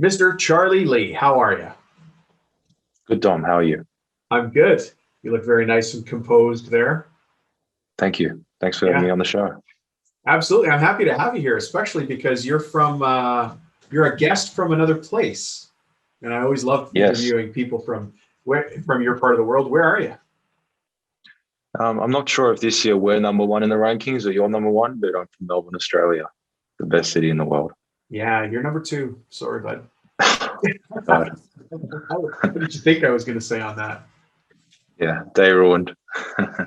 Mr. Charlie Lee, how are you? Good, Dom. How are you? I'm good. You look very nice and composed there. Thank you. Thanks for having me Yeah, on the show. absolutely. I'm happy to have you here, especially because you're a guest from another place, and I always love Yes. interviewing people from your part of the world. Where are you? I'm not sure if this year we're number one in the rankings or you're number one, but I'm from Melbourne, Australia, the best city in the world. Yeah, you're number two. Sorry, bud. God, What did you think I was going to say on that? yeah, day ruined.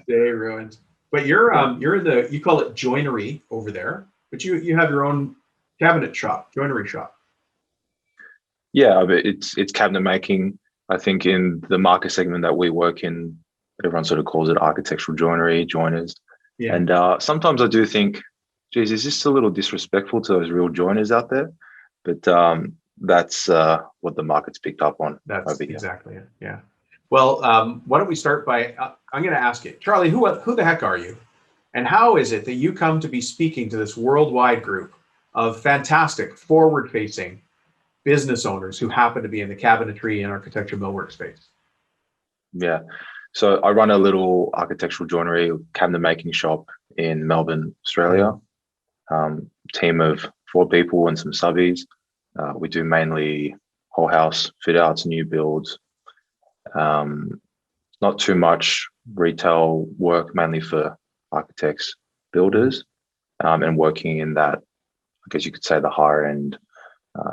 Day ruined. But you're in the you call it joinery over there, but you have your own cabinet shop, joinery shop. Yeah, but it's cabinet making. I think in the market segment that we work in, everyone sort of calls it architectural joinery, joiners. Yeah. And sometimes I do think, geez, is this a little disrespectful to those real joiners out there? But that's what the market's picked up on That's over here. exactly it. Yeah. Well, why don't we start by I'm going to ask you, Charlie, who the heck are you, and how is it that you come to be speaking to this worldwide group of fantastic, forward-facing business owners who happen to be in the cabinetry and architecture millwork space? Yeah. So I run a little architectural joinery cabinet making shop in Melbourne, Australia. Team of 4 people and some subbies. We do mainly whole house fit outs, new builds. Um, Not too much retail work, mainly for architects, builders, and working in that, I guess you could say, the higher end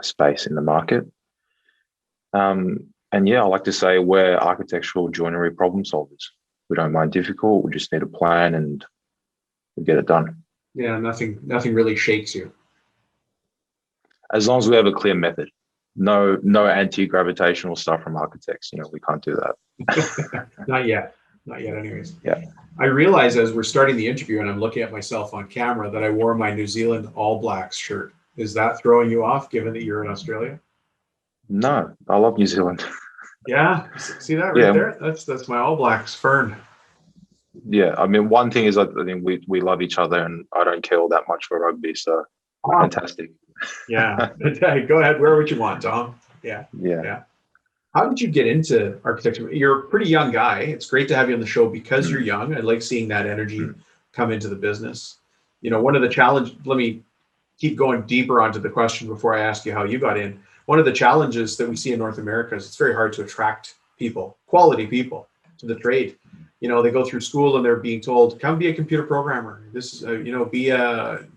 space in the market. And yeah, I like to say we're architectural joinery problem solvers. We don't mind difficult. We just need a plan and we get it done. Yeah, nothing really shakes you. As long as we have a clear method. No anti-gravitational stuff from architects. We can't do that. Not yet. Not yet, anyways. Yeah. I realize as we're starting the interview and I'm looking at myself on camera that I wore my New Zealand All Blacks shirt. Is that throwing you off given that you're in Australia? No, I love New Zealand. Yeah, see that right Yeah, there? That's my All Blacks fern. yeah. I mean, one thing is I think we love each other, and I don't care all that much for rugby. So Wow. fantastic. Yeah. Go ahead. Where would you want, Tom? Yeah. Yeah. Yeah. How did you get into architecture? You're a pretty young guy. It's great to have you on the show because you're Mm, young. I like seeing that energy mm, come into the business. One of the challenge, let me keep going deeper onto the question before I ask you how you got in. One of the challenges that we see in North America is it's very hard to attract people, quality people to the trade. They go through school and they're being told, come be a computer programmer. This is,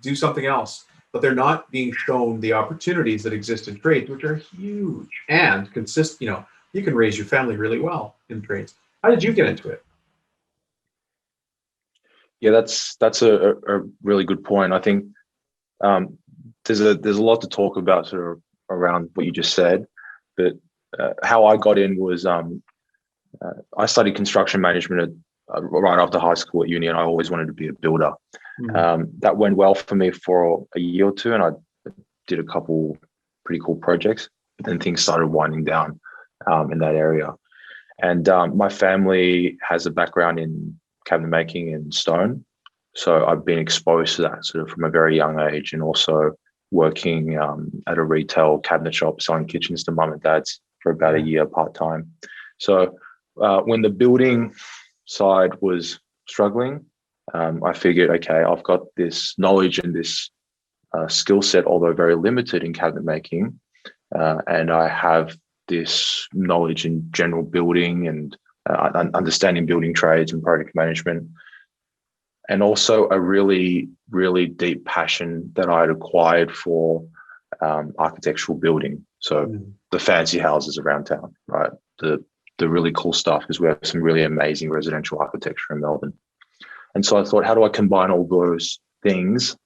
do something else. But they're not being shown the opportunities that exist in trades, which are huge and consist. You can raise your family really well in trades. How did you get into it? Yeah, that's a really good point. I think um, there's a lot to talk about sort of around what you just said, but how I got in was I studied construction management right after high school at uni, and I always wanted to be a builder. Hmm. That went well for me for a year or two, and I did a couple pretty cool projects. But then things started winding down in that area. And my family has a background in cabinet making and stone. So I've been exposed to that sort of from a very young age, and also working at a retail cabinet shop selling kitchens to mum and dads for about a Yeah. year part time. So when the building side was struggling, I figured, okay, I've got this knowledge and this skill set, although very limited in cabinet making, and I have this knowledge in general building and understanding building trades and project management, and also a really, really deep passion that I had acquired for architectural building. So Hmm. the fancy houses around town, right? The really cool stuff, because we have some really amazing residential architecture in Melbourne. And so I thought, how do I combine all those things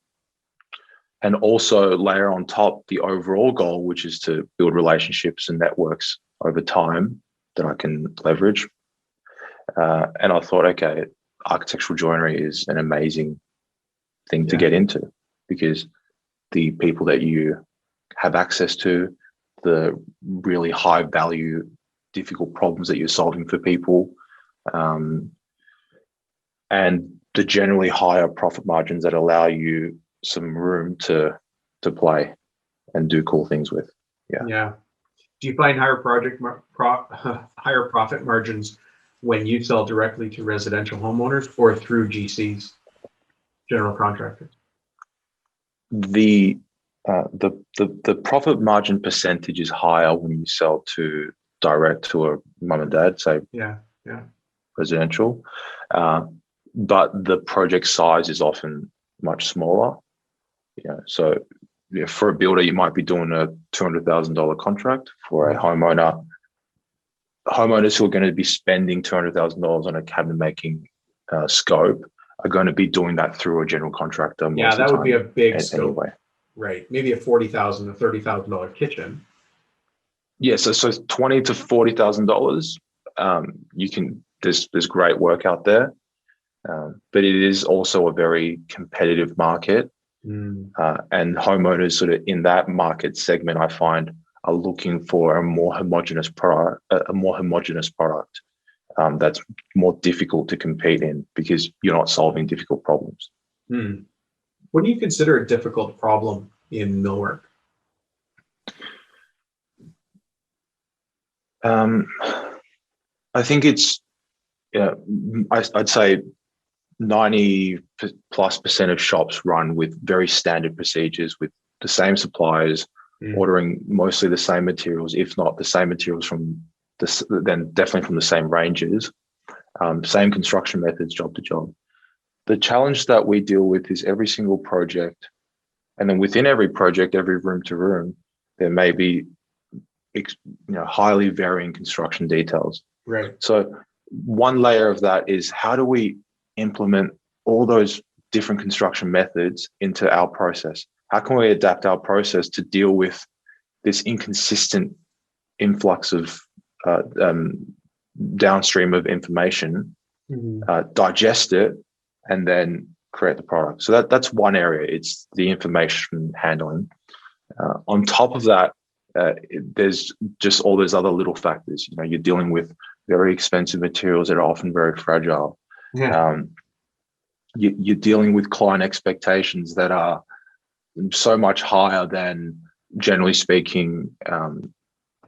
and also layer on top the overall goal, which is to build relationships and networks over time that I can leverage. And I thought, okay, architectural joinery is an amazing thing to Yeah. get into, because the people that you have access to, the really high value, difficult problems that you're solving for people, um, and the generally higher profit margins that allow you some room to play and do cool things with. Yeah. Yeah. Do you find higher profit margins when you sell directly to residential homeowners or through GCs, general contractors? The profit margin percentage is higher when you sell to direct to a mum and dad, say Yeah. residential, but the project size is often much smaller. So for a builder, you might be doing a $200,000 contract. For a homeowner, homeowners who are going to be spending $200,000 on a cabinet making scope are going to be doing that through a general contractor. Yeah, that would be a big scope. Anyway. Right, maybe a $40,000 to $30,000 kitchen. Yeah, so $20,000 to $40,000. You can. There's great work out there, but it is also a very competitive market. And homeowners sort of in that market segment, I find, are looking for a more homogeneous product, that's more difficult to compete in because you're not solving difficult problems. What do you consider a difficult problem in millwork? I think it's, I'd say 90+% of shops run with very standard procedures with the same suppliers, ordering mostly the same materials, if not the same materials then definitely from the same ranges, same construction methods, job to job. The challenge that we deal with is every single project, and then within every project, every room to room, there may be highly varying construction details. Right. So one layer of that is how do we implement all those different construction methods into our process? How can we adapt our process to deal with this inconsistent influx of downstream of information, digest it, and then create the product? So that's one area. It's the information handling. On top of that, there's just all those other little factors. You're dealing with very expensive materials that are often very fragile. You're dealing with client expectations that are so much higher than, generally speaking,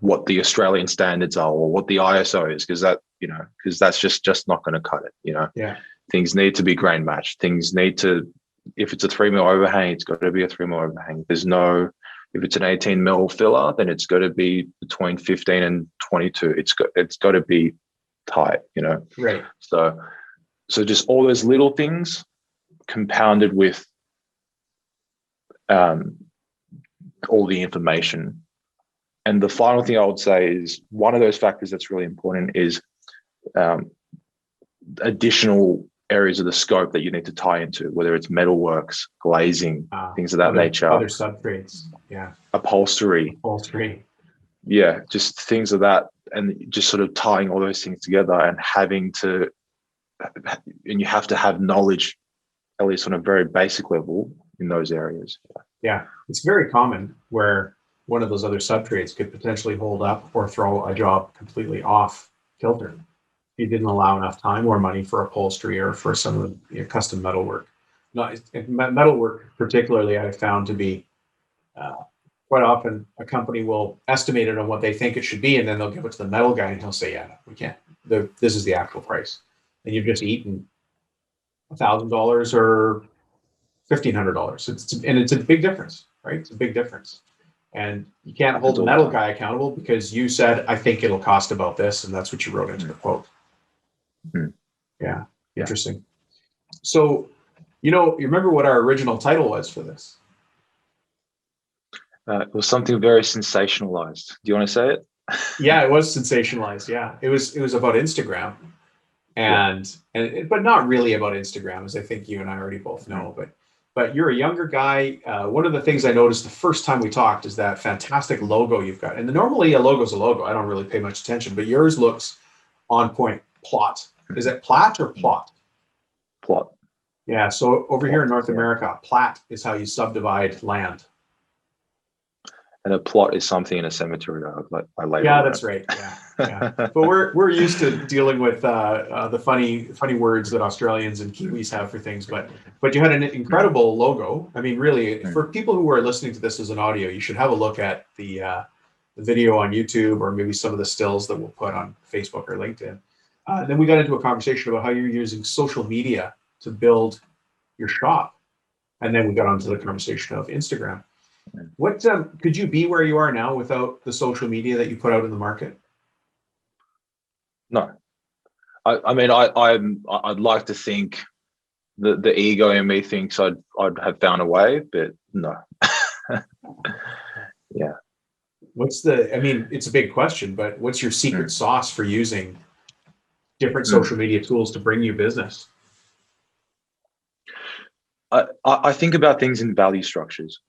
what the Australian standards are or what the ISO is, because that's just not going to cut it. Things need to be grain matched. Things need to, if it's a 3 mil overhang, it's got to be a 3 mil overhang. If it's an 18 mil filler, then it's got to be between 15 and 22. It's got to be tight, Right. So just all those little things compounded with all the information. And the final thing I would say is one of those factors that's really important is additional areas of the scope that you need to tie into, whether it's metalworks, glazing, things of that nature. Other subtrades, upholstery. Yeah, just things of that, and just sort of tying all those things together and you have to have knowledge, at least on a very basic level, in those areas. Yeah, it's very common where one of those other subtrades could potentially hold up or throw a job completely off kilter. You didn't allow enough time or money for upholstery or for some of the custom metalwork. Metalwork, particularly, I found to be quite often a company will estimate it on what they think it should be, and then they'll give it to the metal guy, and he'll say, "Yeah, no, we can't. This is the actual price," and you've just eaten $1,000 or $1,500. It's a big difference, right? It's a big difference. And you can't hold the metal guy accountable because you said, "I think it'll cost about this," and that's what you wrote into the quote. Yeah, interesting. So, you remember what our original title was for this? It was something very sensationalized. Do you want to say it? Yeah, it was sensationalized. Yeah, it was about Instagram, but not really about Instagram, as I think you and I already both know. But you're a younger guy. One of the things I noticed the first time we talked is that fantastic logo you've got. And normally a logo's a logo. I don't really pay much attention, but yours looks on point. Plot. Is it plat or plot? Plot. Yeah. So over here in North America, plat is how you subdivide land. And a plot is something in a cemetery. I label. Yeah, that's right. Yeah. But we're used to dealing with the funny words that Australians and Kiwis have for things. But you had an incredible logo. I mean, really, for people who are listening to this as an audio, you should have a look at the the video on YouTube, or maybe some of the stills that we'll put on Facebook or LinkedIn. Then we got into a conversation about how you're using social media to build your shop. And then we got onto the conversation of Instagram. What could you be where you are now without the social media that you put out in the market? No, I'd like to think the ego in me thinks I'd have found a way, but no. Yeah. It's a big question, but what's your secret sauce for using different social media tools to bring you business? I think about things in value structures.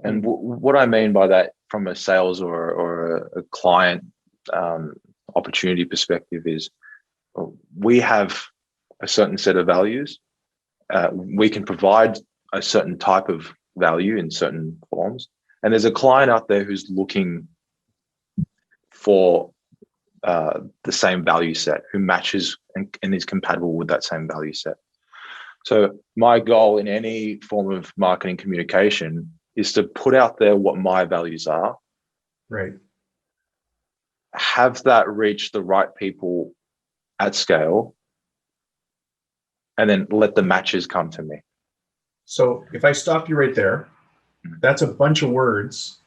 And what I mean by that from a sales or a client opportunity perspective is we have a certain set of values. We can provide a certain type of value in certain forms. And there's a client out there who's looking for the same value set, who matches and is compatible with that same value set. So my goal in any form of marketing communication is to put out there what my values are. Right. Have that reach the right people at scale, and then let the matches come to me. So if I stop you right there, that's a bunch of words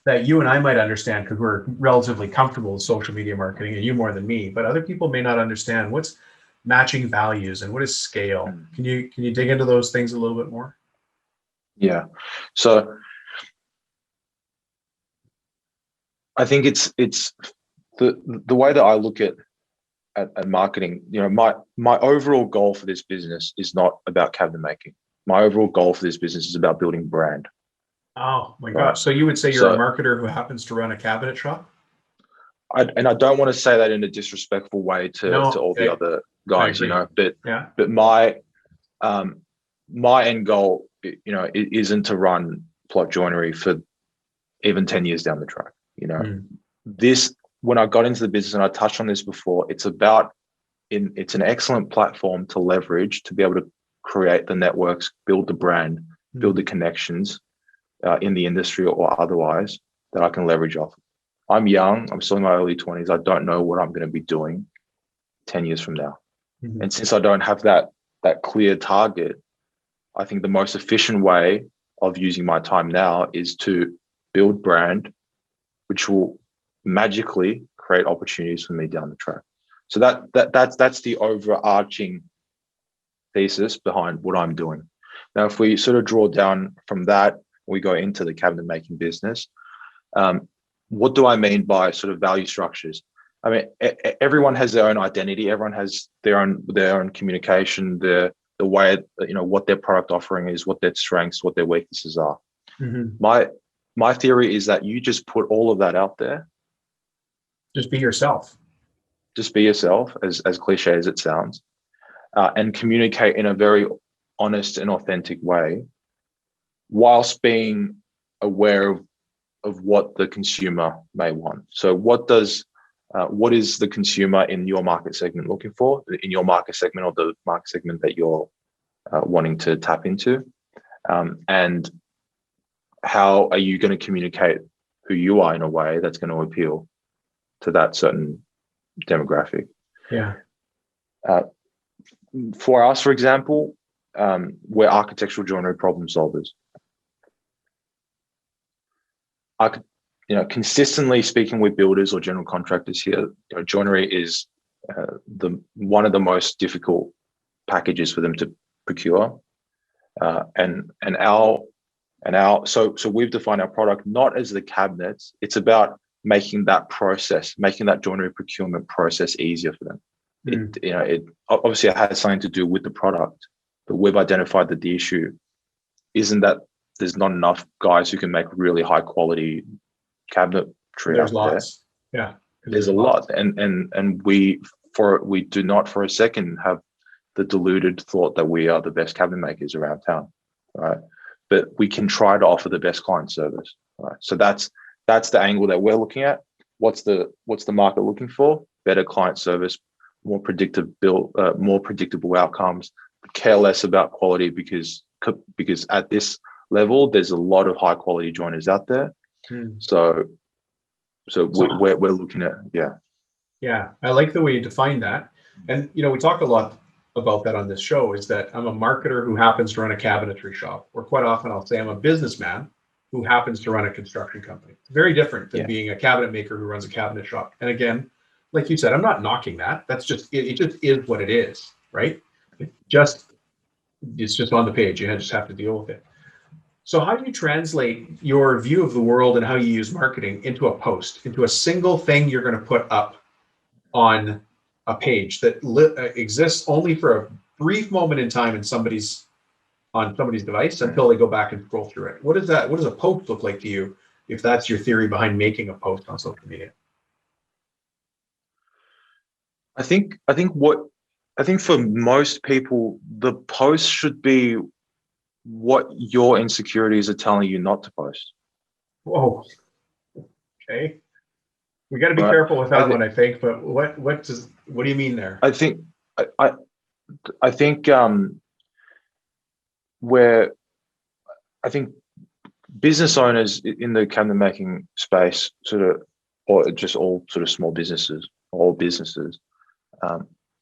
that you and I might understand because we're relatively comfortable with social media marketing, and you more than me, but other people may not understand what's matching values and what is scale. Can you dig into those things a little bit more? Yeah. So I think it's the way that I look at marketing. My overall goal for this business is not about cabinet making. My overall goal for this business is about building brand. Oh my gosh. So you would say you're a marketer who happens to run a cabinet shop? I don't want to say that in a disrespectful way to all the other guys, but my end goal, it isn't to run plot joinery for even 10 years down the track. This, when I got into the business, and I touched on this before, it's an excellent platform to leverage to be able to create the networks, build the brand, build the connections in the industry or otherwise that I can leverage off. I'm young. I'm still in my early 20s. I don't know what I'm going to be doing 10 years from now. And since I don't have that clear target, I think the most efficient way of using my time now is to build brand, which will magically create opportunities for me down the track. So that's the overarching thesis behind what I'm doing. Now, if we sort of draw down from that, we go into the cabinet making business. What do I mean by sort of value structures? I mean, everyone has their own identity. Everyone has their own communication, the way, what their product offering is, what their strengths, what their weaknesses are. My theory is that you just put all of that out there. Just be yourself. Just be yourself, as cliche as it sounds, and communicate in a very honest and authentic way, whilst being aware of what the consumer may want. So what is the consumer in your market segment looking for, in your market segment or the market segment that you're wanting to tap into? And how are you going to communicate who you are in a way that's going to appeal to that certain demographic? Yeah. For us, for example, we're architectural joinery problem solvers. Consistently speaking with builders or general contractors here, joinery is one of the most difficult packages for them to procure. So we've defined our product not as the cabinets. It's about making that joinery procurement process easier for them. It obviously has something to do with the product, but we've identified that the issue isn't that there's not enough guys who can make really high quality cabinetry. There's lots. Yeah. There's a lot. And we do not for a second have the deluded thought that we are the best cabinet makers around town. Right. But we can try to offer the best client service. Right. So that's the angle that we're looking at. What's the market looking for? Better client service, more predictable outcomes. Care less about quality because at this level, there's a lot of high quality joiners out there. So So So we're looking at, yeah. yeah, I like the way you define that. And we talk a lot about that on this show, is that I'm a marketer who happens to run a cabinetry shop, or quite often I'll say I'm a businessman who happens to run a construction company. It's very different than Yeah. being a cabinet maker who runs a cabinet shop. And again, like you said, I'm not knocking that. That's just it just is what it is, right? It just it's just on the page. You just have to deal with it. So how do you translate your view of the world and how you use marketing into a post, into a single thing you're going to put up on a page that exists only for a brief moment in time on somebody's device until they go back and scroll through it? What does a post look like to you, if that's your theory behind making a post on social media? I think for most people, the post should be what your insecurities are telling you not to post. Whoa. Okay. We got to be Right? careful with that one, I think. But what do you mean there? I think I think where I think business owners in the cabinet making space, sort of, or just all sort of small businesses, all businesses,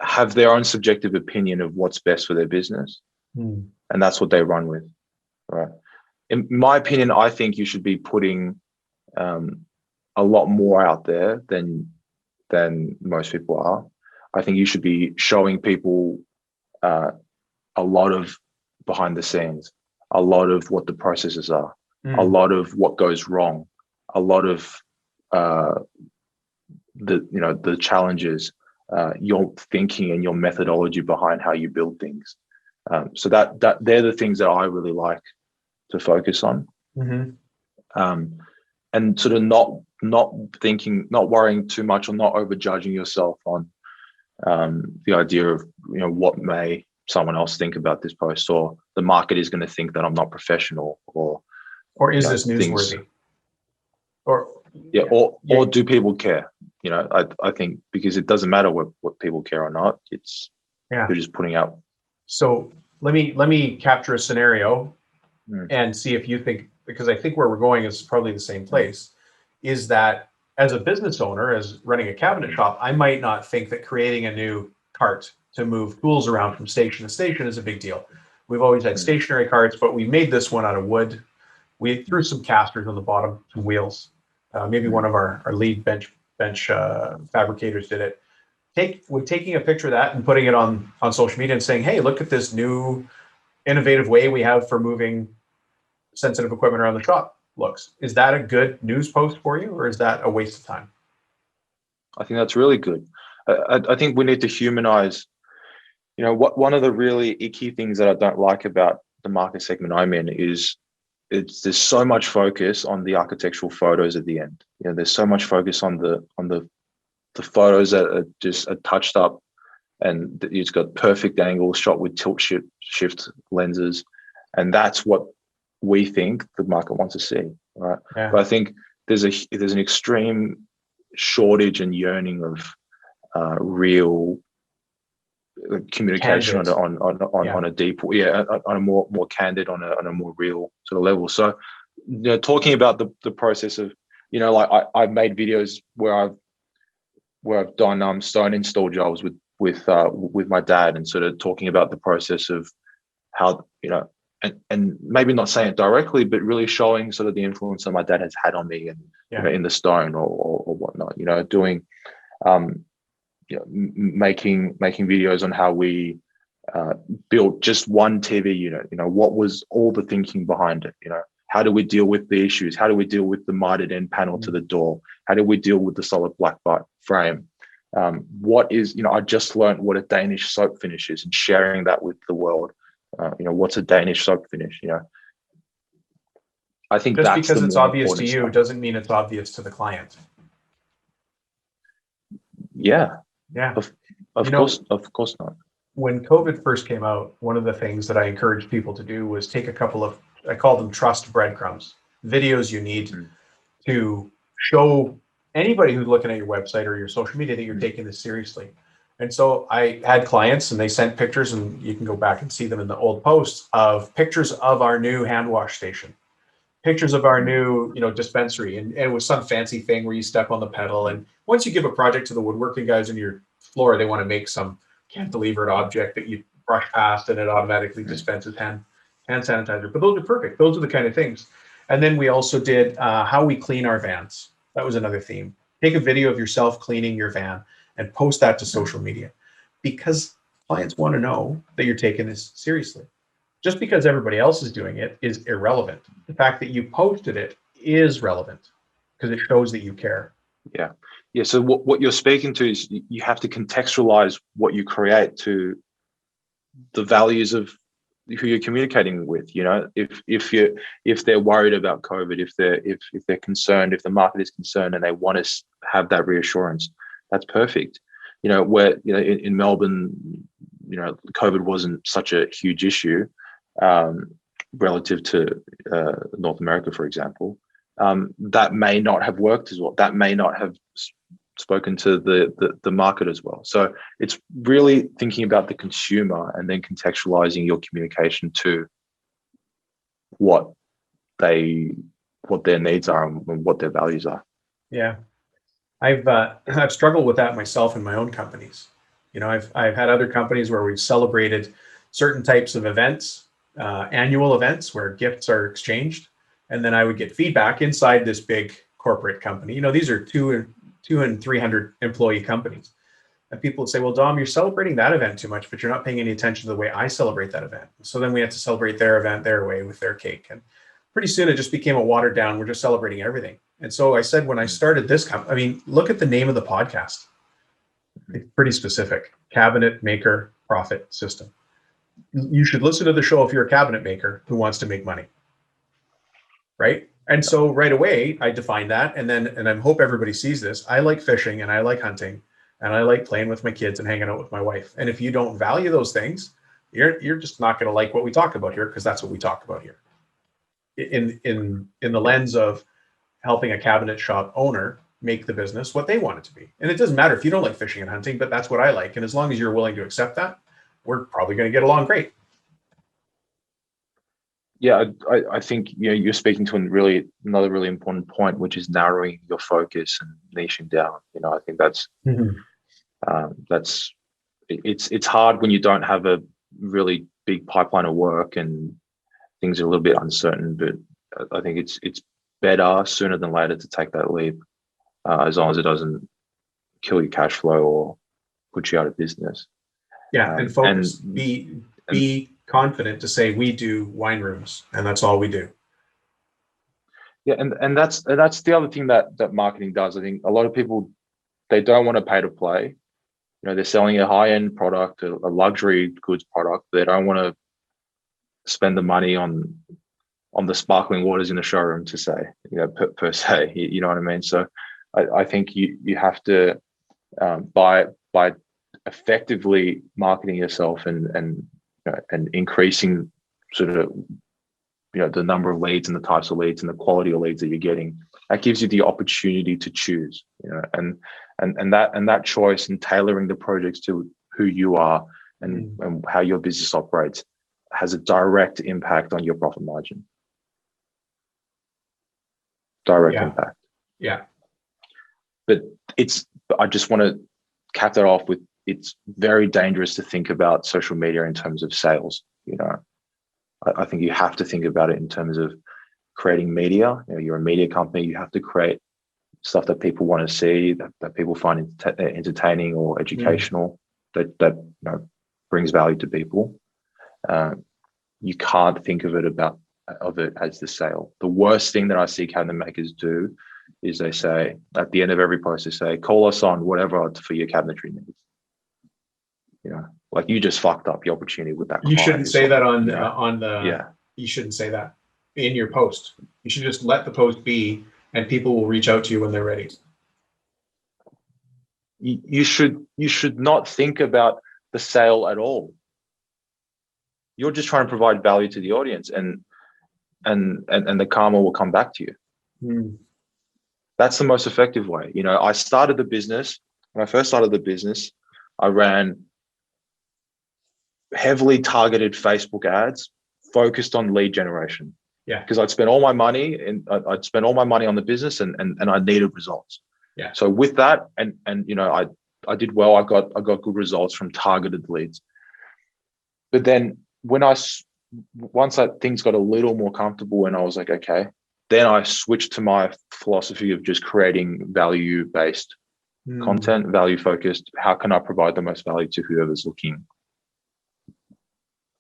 have their own subjective opinion of what's best for their business, and that's what they run with, right? In my opinion, I think you should be putting a lot more out there than most people are. I think you should be showing people a lot of behind the scenes, a lot of what the processes are, a lot of what goes wrong, a lot of the challenges, your thinking and your methodology behind how you build things. So that they're the things that I really like to focus on. And sort of not worrying too much, or not overjudging yourself on the idea of what may someone else think about this post, or the market is going to think that I'm not professional, or is this newsworthy? Or do people care? I think, because it doesn't matter what people care or not. It's you're just putting out. So let me capture a scenario and see if you think, because I think where we're going is probably the same place, is that as a business owner, as running a cabinet shop, I might not think that creating a new cart to move tools around from station to station is a big deal. We've always had stationary carts, but we made this one out of wood. We threw some casters on the bottom, some wheels. Maybe one of our lead bench fabricators did it. Taking a picture of that and putting it on social media and saying, hey, look at this new innovative way we have for moving sensitive equipment around the shop. Is that a good news post for you, or is that a waste of time? I think that's really good. I think we need to humanize. One of the really icky things that I don't like about the market segment I'm in is there's so much focus on the architectural photos at the end. There's so much focus on the photos that are just touched up, and it's got perfect angles shot with tilt shift lenses, and that's what we think the market wants to see, right? Yeah. But I think there's an extreme shortage and yearning of real communication on a deep, on a more candid, on a more real sort of level. So, talking about the process of, like I've made videos where I've done stone install jobs with my dad, and sort of talking about the process of how, and maybe not saying it directly, but really showing sort of the influence that my dad has had on me, and in the stone or whatnot, doing making videos on how we built just one TV unit. What was all the thinking behind it? How do we deal with the issues? How do we deal with the mitered end panel to the door? How do we deal with the solid black frame? What is, I just learned what a Danish soap finish is, and sharing that with the world. What's a Danish soap finish? I think just that's because it's obvious to you stuff. doesn't mean it's obvious to the client. Yeah. Of course not. When COVID first came out, one of the things that I encouraged people to do was take a couple of, I call them trust breadcrumbs, videos you need to show anybody who's looking at your website or your social media that you're taking this seriously. And so I had clients, and they sent pictures, and you can go back and see them in the old posts, of pictures of our new hand wash station. pictures of our new, dispensary, and it was some fancy thing where you step on the pedal. And once you give a project to the woodworking guys on your floor, they want to make some cantilevered object that you brush past and it automatically dispenses hand sanitizer. But those are perfect. Those are the kind of things. And then we also did how we clean our vans. That was another theme. Take a video of yourself cleaning your van and post that to social media, because clients want to know that you're taking this seriously. Just because everybody else is doing it is irrelevant. The fact that you posted it is relevant because it shows that you care. Yeah. Yeah. So what you're speaking to is you have to contextualize what you create to the values of who you're communicating with. If they're worried about COVID, if they're concerned, if the market is concerned and they want to have that reassurance, that's perfect. Where in Melbourne, COVID wasn't such a huge issue relative to North America, for example. That may not have worked as well. That may not have spoken to the market as well. So it's really thinking about the consumer and then contextualizing your communication to what their needs are and what their values are. Yeah, I've struggled with that myself in my own companies. I've had other companies where we've celebrated certain types of events, annual events where gifts are exchanged, and then I would get feedback inside this big corporate company. These are 200 and 300 employee companies, and people would say, "Well, Dom, you're celebrating that event too much, but you're not paying any attention to the way I celebrate that event." So then we had to celebrate their event their way with their cake, and pretty soon it just became a watered down. We're just celebrating everything. And so I said, when I started this company, look at the name of the podcast. It's pretty specific: Cabinet Maker Profit System. You should listen to the show if you're a cabinet maker who wants to make money, right? And so right away I defined that, and I hope everybody sees this. I like fishing and I like hunting and I like playing with my kids and hanging out with my wife. And if you don't value those things, you're just not going to like what we talk about here, because that's what we talk about here. In the lens of helping a cabinet shop owner make the business what they want it to be. And it doesn't matter if you don't like fishing and hunting, but that's what I like. And as long as you're willing to accept that, we're probably going to get along great. Yeah, I think you're speaking to another really important point, which is narrowing your focus and niching down. I think that's it's hard when you don't have a really big pipeline of work and things are a little bit uncertain. But I think it's better sooner than later to take that leap, as long as it doesn't kill your cash flow or put you out of business. Yeah, and focus. Be confident to say we do wine rooms, and that's all we do. Yeah, and that's the other thing that marketing does. I think a lot of people, they don't want to pay to play. They're selling a high-end product, a luxury goods product. They don't want to spend the money on the sparkling waters in the showroom, to say, per se. You know what I mean? So I think you have to by effectively marketing yourself and increasing sort of the number of leads and the types of leads and the quality of leads that you're getting, that gives you the opportunity to choose, and that choice and tailoring the projects to who you are and how your business operates has a direct impact on your profit margin. Direct impact. Yeah. But I just want to cap that off with, it's very dangerous to think about social media in terms of sales. I think you have to think about it in terms of creating media. You're a media company. You have to create stuff that people want to see, that people find entertaining or educational, that brings value to people. You can't think of it as the sale. The worst thing that I see cabinet makers do is they say, at the end of every post, they say, call us on whatever for your cabinetry needs. Like, you just fucked up the opportunity with that. You shouldn't say that on the. Yeah. You shouldn't say that in your post. You should just let the post be, and people will reach out to you when they're ready. You should not think about the sale at all. You're just trying to provide value to the audience, and the karma will come back to you. That's the most effective way. I started the business. When I first started the business, I ran heavily targeted Facebook ads focused on lead generation. Yeah. Because I'd spent all my money and I'd spent all my money on the business and I needed results. Yeah. So with that, and I did well. I got good results from targeted leads. But then once things got a little more comfortable and I was like, okay, then I switched to my philosophy of just creating value-based content, value-focused. How can I provide the most value to whoever's looking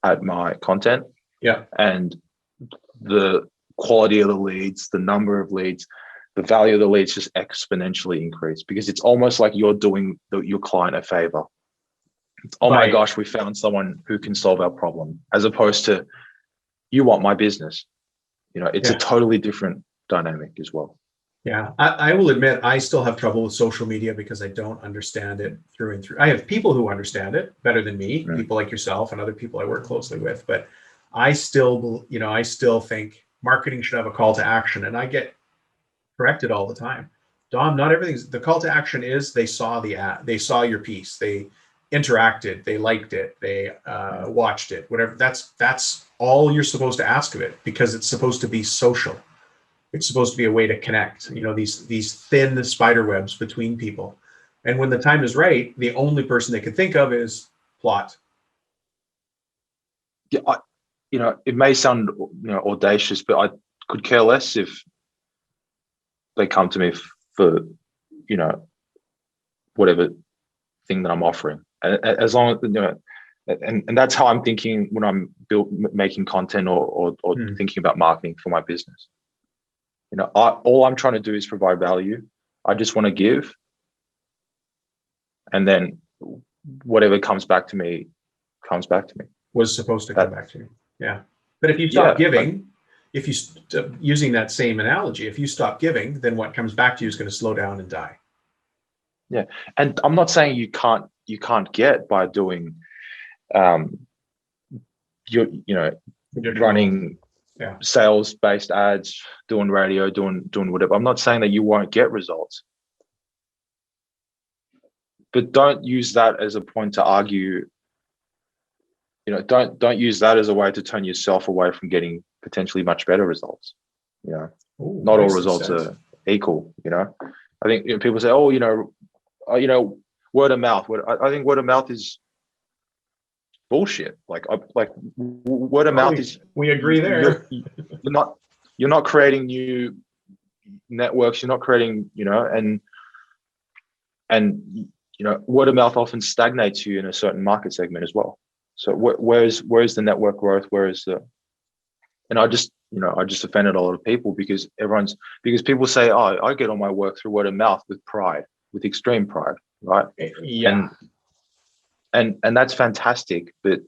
at my content? Yeah. And the quality of the leads, the number of leads, the value of the leads just exponentially increase, because it's almost like you're doing your client a favor. Oh my gosh, we found someone who can solve our problem, as opposed to, you want my business. It's a totally different dynamic as well. Yeah, I will admit I still have trouble with social media because I don't understand it through and through. I have people who understand it better than me, people like yourself and other people I work closely with, but I still think marketing should have a call to action, and I get corrected all the time. Dom, not everything's the call to action is they saw the ad, they saw your piece, they interacted, they liked it, they watched it, whatever. That's all you're supposed to ask of it, because it's supposed to be social. It's supposed to be a way to connect, these thin spider webs between people. And when the time is right, the only person they could think of is plot. Yeah, it may sound audacious, but I could care less if they come to me for whatever thing that I'm offering, and as long as and that's how I'm thinking when I'm making content or thinking about marketing for my business. All I'm trying to do is provide value. I just want to give, and then whatever comes back to me Was supposed to come back to you. Yeah. But if you stop giving, if you using that same analogy, if you stop giving, then what comes back to you is going to slow down and die. Yeah. And I'm not saying you can't get by doing running sales-based ads, doing radio, doing whatever. I'm not saying that you won't get results, but don't use that as a point to argue. Don't use that as a way to turn yourself away from getting potentially much better results. Not all results are equal. I think people say, word of mouth. I think word of mouth is bullshit. Like word of mouth is. We agree there. You're not creating new networks. You're not creating, and word of mouth often stagnates you in a certain market segment as well. So where's the network growth? And I just offended a lot of people because people say, oh, I get all my work through word of mouth with pride, with extreme pride, right? Yeah. And that's fantastic, but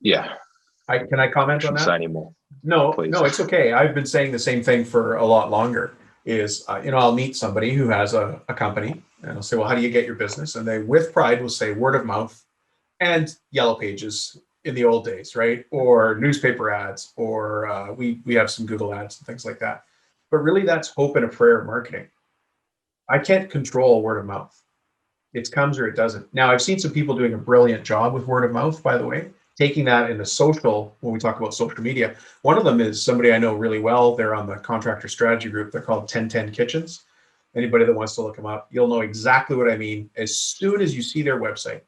yeah. Can I comment on that? Say anymore. No, please. No, it's okay. I've been saying the same thing for a lot longer. I'll meet somebody who has a company, and I'll say, well, how do you get your business? And they, with pride, will say word of mouth and yellow pages in the old days, right? Or newspaper ads, or we have some Google ads and things like that. But really, that's hope and a prayer marketing. I can't control word of mouth. It comes or it doesn't. Now, I've seen some people doing a brilliant job with word of mouth, by the way, taking that into social, when we talk about social media. One of them is somebody I know really well. They're on the contractor strategy group. They're called 1010 Kitchens. Anybody that wants to look them up, you'll know exactly what I mean as soon as you see their website.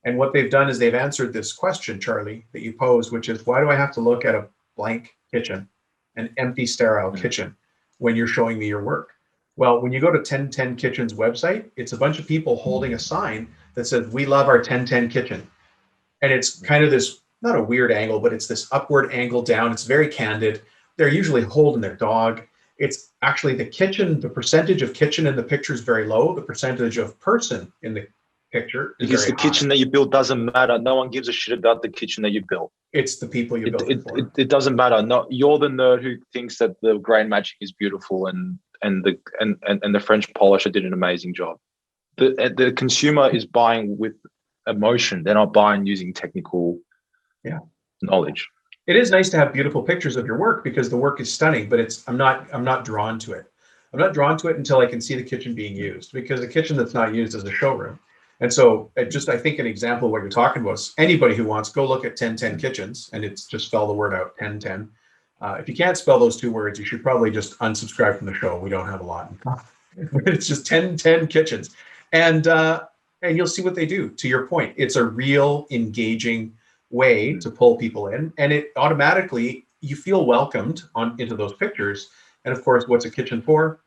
And what they've done is they've answered this question, Charlie, that you posed, which is, why do I have to look at a blank kitchen, an empty, sterile kitchen, when you're showing me your work? Well, when you go to 1010 Kitchen's website, it's a bunch of people holding a sign that says, we love our 1010 kitchen. And it's kind of this, not a weird angle, but it's this upward angle down. It's very candid. They're usually holding their dog. It's actually the kitchen, the percentage of kitchen in the picture is very low. The percentage of person in the picture is because very the kitchen that you build doesn't matter. No one gives a shit about the kitchen that you built. It's the people you built it for. It doesn't matter. No, you're the nerd who thinks that the grain matching is beautiful and the French polisher did an amazing job. The consumer is buying with emotion. They're not buying using technical knowledge. It is nice to have beautiful pictures of your work because the work is stunning, but I'm not drawn to it. I'm not drawn to it until I can see the kitchen being used, because a kitchen that's not used is a showroom. And so I think an example of what you're talking about is anybody who wants, go look at 1010 Kitchens, and it's just spell the word out, 1010. If you can't spell those two words, you should probably just unsubscribe from the show. We don't have a lot. It's just 1010 Kitchens. And you'll see what they do. To your point, it's a real engaging way to pull people in. And it automatically, you feel welcomed into those pictures. And of course, what's a kitchen for?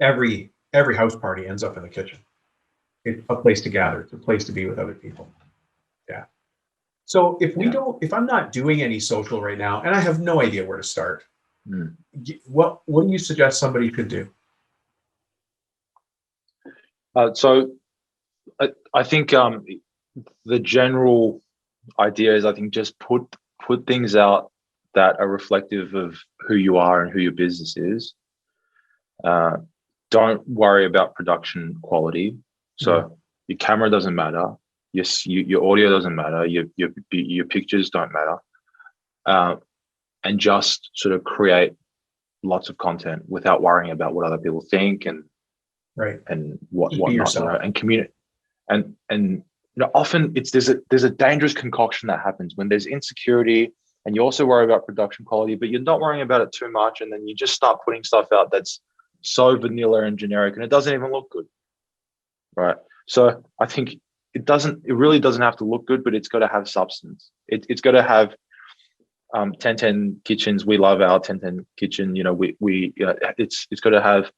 Every house party ends up in the kitchen. It's a place to gather. It's a place to be with other people. Yeah. So if I'm not doing any social right now, and I have no idea where to start, what do you suggest somebody could do? So I think the general idea is, I think, just put things out that are reflective of who you are and who your business is. Don't worry about production quality. So your camera doesn't matter. Your audio doesn't matter. Your pictures don't matter. And just sort of create lots of content without worrying about what other people think and whatnot, and communicate. And often there's a dangerous concoction that happens when there's insecurity, and you also worry about production quality, but you're not worrying about it too much, and then you just start putting stuff out that's so vanilla and generic, and it doesn't even look good, right? So I think it really doesn't have to look good, but it's got to have substance. It's got to have 1010 Kitchens. We love our 1010 kitchen. It's got to have,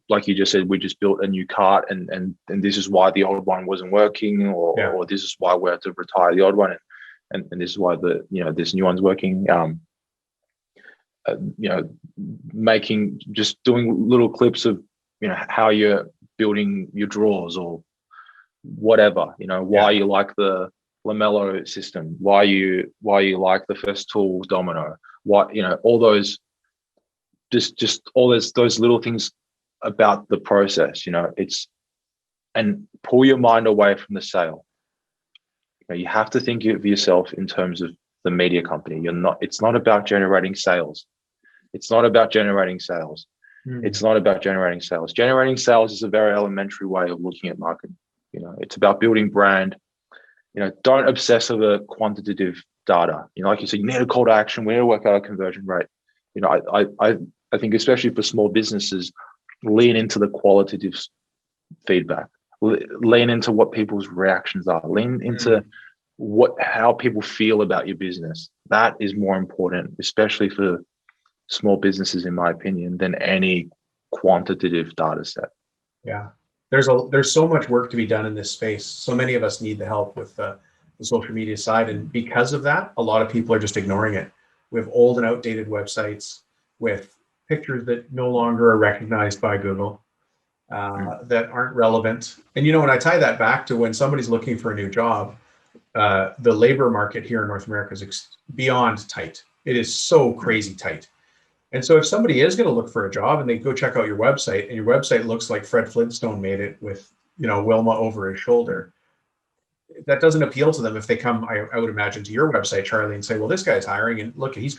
like you just said, we just built a new cart, and this is why the old one wasn't working, or this is why we had to retire the old one, and this is why this new one's working. Doing little clips of how you're building your drawers or whatever. Why you like the lamello system, why you like the first tool domino, all those all those little things about the process. And pull your mind away from the sale. You have to think of yourself in terms of the media company. It's not about generating sales. It's not about generating sales. It's not about generating sales. Generating sales is a very elementary way of looking at marketing. It's about building brand. Don't obsess over quantitative data. Like you said, you need a call to action. We need to work out a conversion rate. I think especially for small businesses, lean into the qualitative feedback. Lean into what people's reactions are. Lean into how people feel about your business. That is more important, especially for small businesses, in my opinion, than any quantitative data set. Yeah. There's so much work to be done in this space. So many of us need the help with the social media side. And because of that, a lot of people are just ignoring it. We have old and outdated websites with pictures that no longer are recognized by Google, that aren't relevant. And when I tie that back to when somebody's looking for a new job, the labor market here in North America is beyond tight. It is so crazy tight. And so if somebody is going to look for a job and they go check out your website, and your website looks like Fred Flintstone made it with, Wilma over his shoulder, that doesn't appeal to them. If they come, I would imagine, to your website, Charley, and say, well, this guy's hiring, and look, he must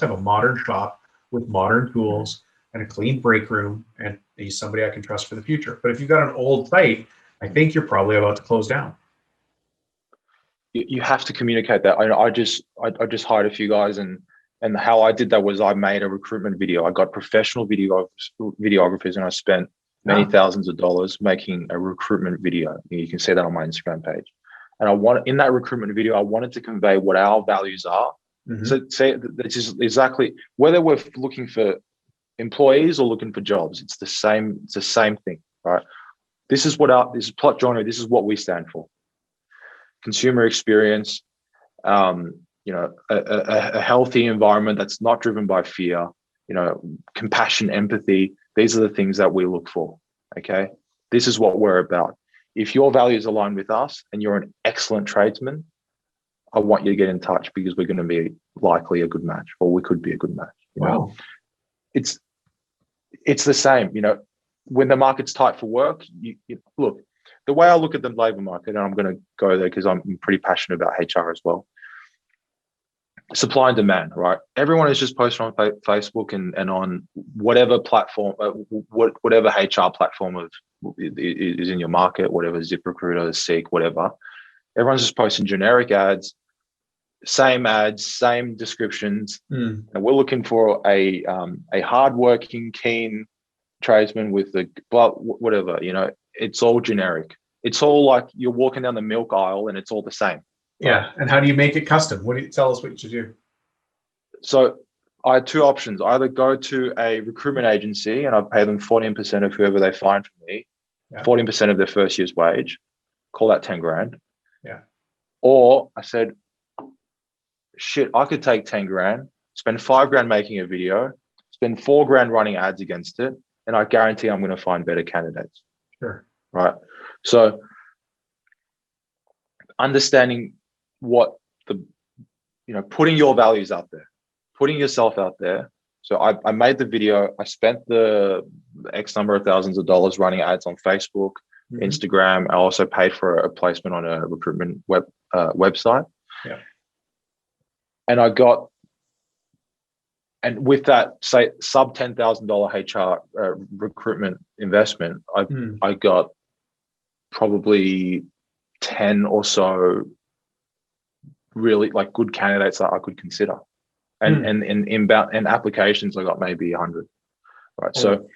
have a modern shop with modern tools and a clean break room, and he's somebody I can trust for the future. But if you've got an old site, I think you're probably about to close down. You have to communicate that. I just hired a few guys, and how I did that was I made a recruitment video. I got professional videographers, and I spent many thousands of dollars making a recruitment video. You can see that on my Instagram page. And in that recruitment video, I wanted to convey what our values are. So say this is exactly, whether we're looking for employees or looking for jobs, it's the same thing, right? This is Plot Joinery. This is what we stand for: consumer experience, a healthy environment that's not driven by fear, compassion, empathy. These are the things that we look for. Okay. This is what we're about. If your values align with us and you're an excellent tradesman, I want you to get in touch, because we're going to be likely a good match, or we could be a good match. Wow. It's the same, when the market's tight for work, look, the way I look at the labor market, and I'm going to go there because I'm pretty passionate about HR as well. Supply and demand, right? Everyone is just posting on Facebook and on whatever platform, whatever HR platform is in your market, whatever, ZipRecruiter, Seek, whatever. Everyone's just posting generic ads, same descriptions. And we're looking for a hardworking, keen tradesman with the whatever, it's all generic. It's all like you're walking down the milk aisle and it's all the same. Yeah. And how do you make it custom? Tell us what you do? So I had two options. Either go to a recruitment agency and I'd pay them 14% of whoever they find for me, 14% of their first year's wage, call that 10 grand. Yeah. Or I said, shit, I could take 10 grand, spend 5 grand making a video, spend 4 grand running ads against it, and I guarantee I'm going to find better candidates. Sure. Right. So understanding what putting your values out there, putting yourself out there. So I made the video, I spent the X number of thousands of dollars running ads on Facebook, Instagram. I also paid for a placement on a recruitment website. Yeah. And and with that, say sub $10,000 HR recruitment investment, I got probably 10 or so really like good candidates that I could consider. And inbound and applications, I got maybe 100. Right. So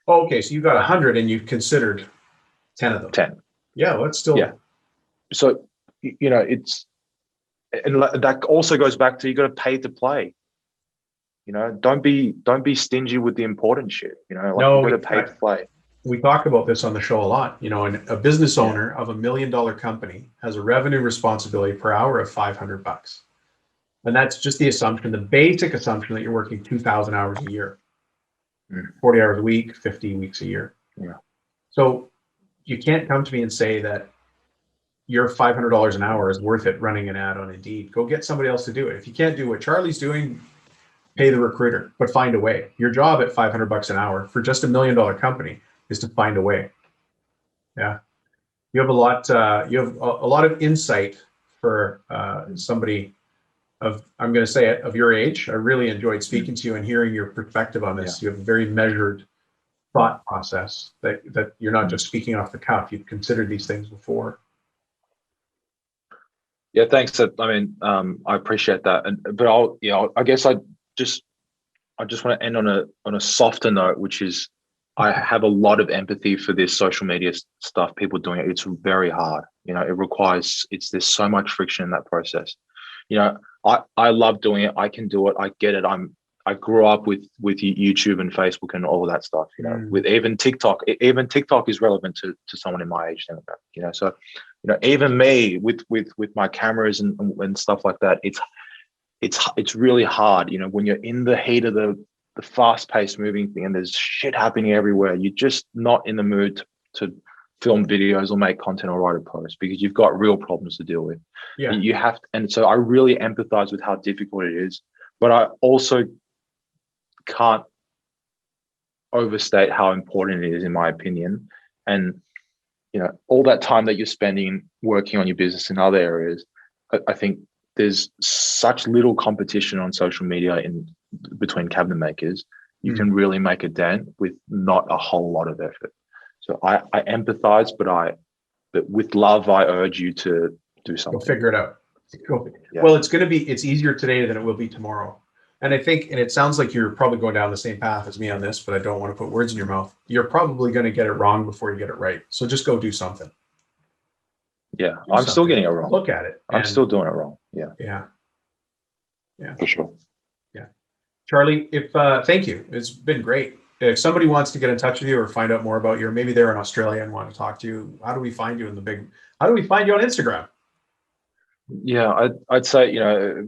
okay, so you got 100 and you've considered 10 of them. 10. Yeah, well, it's still So it's, and that also goes back to, you got to pay to play. Don't be stingy with the important shit. You got to pay to play. We talk about this on the show a lot. And a business owner of $1 million company has a revenue responsibility per hour of $500. And that's just the assumption, the basic assumption that you're working 2,000 hours a year, 40 hours a week, 50 weeks a year. Yeah. So you can't come to me and say that your $500 an hour is worth it running an ad on Indeed. Go get somebody else to do it. If you can't do what Charley's doing, pay the recruiter, but find a way. Your job at $500 an hour for just $1 million company is to find a way. Yeah. You have a lot of insight for somebody I'm going to say it, of your age. I really enjoyed speaking to you and hearing your perspective on this. You have a very measured thought process that you're not just speaking off the cuff. You've considered these things before. Yeah, thanks. I appreciate that. But I guess I just want to end on a softer note, which is I have a lot of empathy for this social media stuff. People doing it. It's very hard. There's so much friction in that process. I love doing it. I can do it. I get it. I grew up with YouTube and Facebook and all of that stuff, with even TikTok. Even TikTok is relevant to someone in my age demographic, so, even me with my cameras and stuff like that, it's really hard, when you're in the heat of the fast paced moving thing and there's shit happening everywhere. You're just not in the mood to film videos or make content or write a post because you've got real problems to deal with. Yeah. You have to, and so I really empathize with how difficult it is, but I also can't overstate how important it is, in my opinion. And all that time that you're spending working on your business in other areas, I think there's such little competition on social media between cabinet makers. You can really make a dent with not a whole lot of effort. So I empathize, but with love, I urge you to do something. Go figure it out. Well, it's easier today than it will be tomorrow. And I think, and it sounds like you're probably going down the same path as me on this, but I don't want to put words in your mouth. You're probably going to get it wrong before you get it right. So just go do something. Yeah, I'm still getting it wrong. Look at it. I'm still doing it wrong. Yeah. Yeah. For sure. Yeah. Charley, thank you. It's been great. If somebody wants to get in touch with you or find out more about you, or maybe they're in Australia and want to talk to you, how do we find you how do we find you on Instagram? Yeah, I'd say,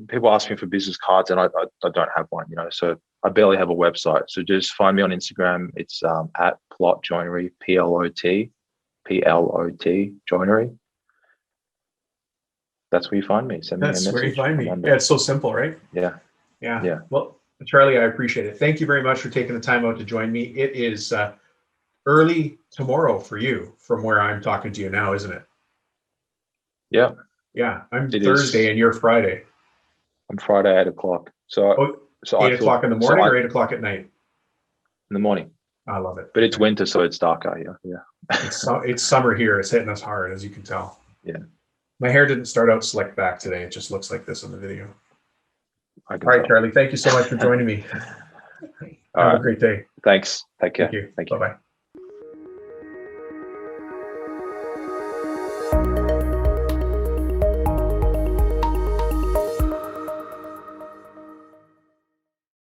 people ask me for business cards and I don't have one, so I barely have a website. So just find me on Instagram. It's at Plot Joinery, PLOT Joinery. That's where you find me. Send me a message. That's where you find me. Yeah, it's so simple, right? Yeah. Well, Charley, I appreciate it. Thank you very much for taking the time out to join me. It is early tomorrow for you from where I'm talking to you now, isn't it? Yeah. Yeah, I'm Thursday and you're Friday. I'm Friday, 8 o'clock. So 8 o'clock in the morning or 8 o'clock at night? In the morning. I love it. But it's winter, so it's darker. Yeah. It's summer here. It's hitting us hard, as you can tell. Yeah. My hair didn't start out slicked back today. It just looks like this in the video. All All right, Charlie. Thank you so much for joining me. Have a great day. Thanks. Take care. Thank you. Thank you. Bye-bye.